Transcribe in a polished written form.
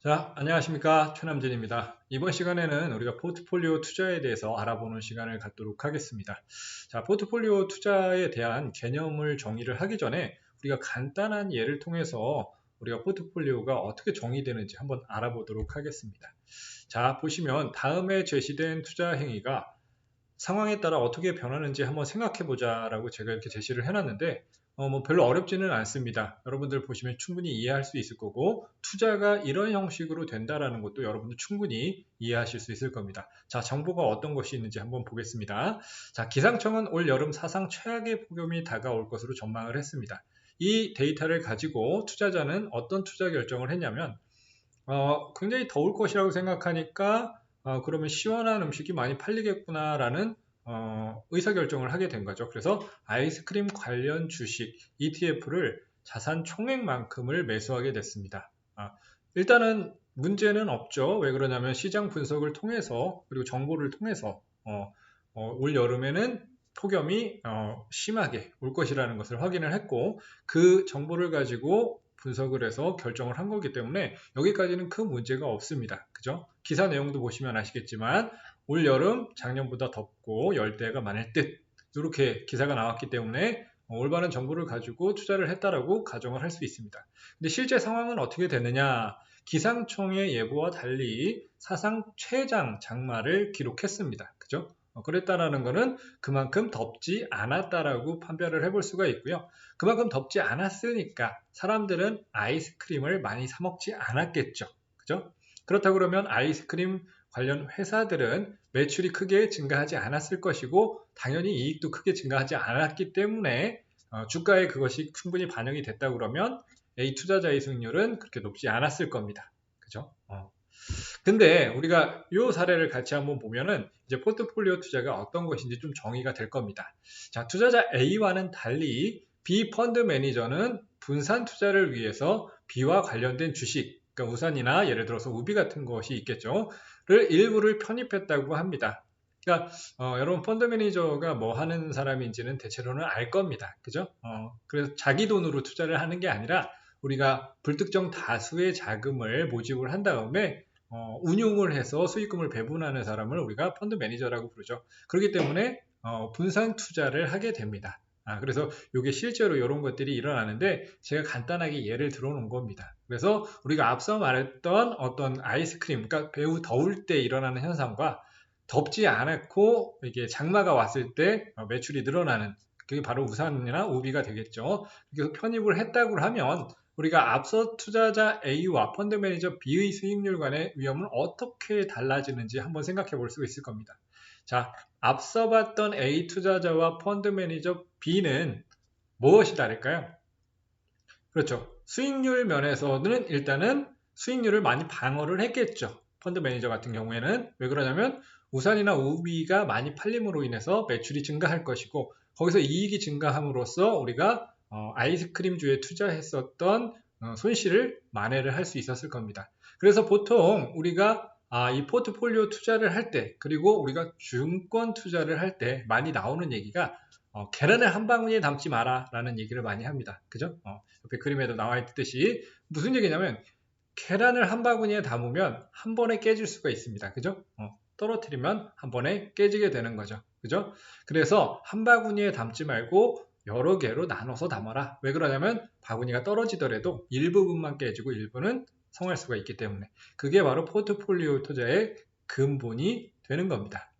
자, 안녕하십니까. 최남진입니다. 이번 시간에는 우리가 포트폴리오 투자에 대해서 알아보는 시간을 갖도록 하겠습니다. 자, 포트폴리오 투자에 대한 개념을 정의를 하기 전에 우리가 간단한 예를 통해서 우리가 포트폴리오가 어떻게 정의되는지 한번 알아보도록 하겠습니다. 자, 보시면 다음에 제시된 투자 행위가 상황에 따라 어떻게 변하는지 한번 생각해 보자라고 제가 이렇게 제시를 해놨는데 별로 어렵지는 않습니다. 여러분들 보시면 충분히 이해할 수 있을 거고 투자가 이런 형식으로 된다라는 것도 여러분들 충분히 이해하실 수 있을 겁니다. 자, 정보가 어떤 것이 있는지 한번 보겠습니다. 자, 기상청은 올 여름 사상 최악의 폭염이 다가올 것으로 전망을 했습니다. 이 데이터를 가지고 투자자는 어떤 투자 결정을 했냐면 굉장히 더울 것이라고 생각하니까 그러면 시원한 음식이 많이 팔리겠구나라는 의사결정을 하게 된 거죠. 그래서 아이스크림 관련 주식 ETF를 자산 총액만큼을 매수하게 됐습니다. 일단은 문제는 없죠. 왜 그러냐면 시장 분석을 통해서 그리고 정보를 통해서 올 여름에는 폭염이 심하게 올 것이라는 것을 확인을 했고 그 정보를 가지고 분석을 해서 결정을 한 거기 때문에 여기까지는 큰 문제가 없습니다. 그죠? 기사 내용도 보시면 아시겠지만 올 여름 작년보다 덥고 열대가 많을 듯 이렇게 기사가 나왔기 때문에 올바른 정보를 가지고 투자를 했다라고 가정을 할 수 있습니다. 근데 실제 상황은 어떻게 되느냐? 기상청의 예보와 달리 사상 최장 장마를 기록했습니다. 그죠? 그랬다라는 것은 그만큼 덥지 않았다라고 판별을 해볼 수가 있고요. 그만큼 덥지 않았으니까 사람들은 아이스크림을 많이 사 먹지 않았겠죠. 그죠? 그렇다고 그러면 아이스크림 관련 회사들은 매출이 크게 증가하지 않았을 것이고 당연히 이익도 크게 증가하지 않았기 때문에 주가에 그것이 충분히 반영이 됐다 그러면 A 투자자의 수익률은 그렇게 높지 않았을 겁니다. 그죠? 근데 우리가 이 사례를 같이 한번 보면은 이제 포트폴리오 투자가 어떤 것인지 좀 정의가 될 겁니다. 자, 투자자 A와는 달리 B 펀드 매니저는 분산 투자를 위해서 B와 관련된 주식, 그러니까 우산이나 예를 들어서 우비 같은 것이 있겠죠. 를 일부를 편입했다고 합니다. 그러니까 여러분 펀드 매니저가 뭐 하는 사람인지는 대체로는 알 겁니다. 그죠? 그래서 자기 돈으로 투자를 하는 게 아니라 우리가 불특정 다수의 자금을 모집을 한 다음에 운용을 해서 수익금을 배분하는 사람을 우리가 펀드 매니저라고 부르죠. 그렇기 때문에 분산 투자를 하게 됩니다. 그래서 이게 실제로 이런 것들이 일어나는데 제가 간단하게 예를 들어 놓은 겁니다. 그래서 우리가 앞서 말했던 어떤 아이스크림, 그러니까 매우 더울 때 일어나는 현상과 덥지 않고 이게 장마가 왔을 때 매출이 늘어나는 그게 바로 우산이나 우비가 되겠죠. 그래서 편입을 했다고 하면 우리가 앞서 투자자 A와 펀드 매니저 B의 수익률 간의 위험은 어떻게 달라지는지 한번 생각해 볼 수 있을 겁니다. 자, 앞서 봤던 A 투자자와 펀드 매니저 B는 무엇이 다를까요? 그렇죠. 수익률 면에서는 일단은 수익률을 많이 방어를 했겠죠. 펀드 매니저 같은 경우에는 왜 그러냐면 우산이나 우비가 많이 팔림으로 인해서 매출이 증가할 것이고 거기서 이익이 증가함으로써 우리가 아이스크림주에 투자했었던 손실을 만회를 할 수 있었을 겁니다. 그래서 보통 우리가 이 포트폴리오 투자를 할 때 그리고 우리가 증권 투자를 할 때 많이 나오는 얘기가 계란을 한 방울에 담지 마라 라는 얘기를 많이 합니다. 그죠? 옆에 그림에도 나와 있듯이 무슨 얘기냐면 계란을 한 바구니에 담으면 한 번에 깨질 수가 있습니다. 그죠? 떨어뜨리면 한 번에 깨지게 되는 거죠. 그죠? 그래서 한 바구니에 담지 말고 여러 개로 나눠서 담아라. 왜 그러냐면 바구니가 떨어지더라도 일부분만 깨지고 일부는 성할 수가 있기 때문에 그게 바로 포트폴리오 투자의 근본이 되는 겁니다.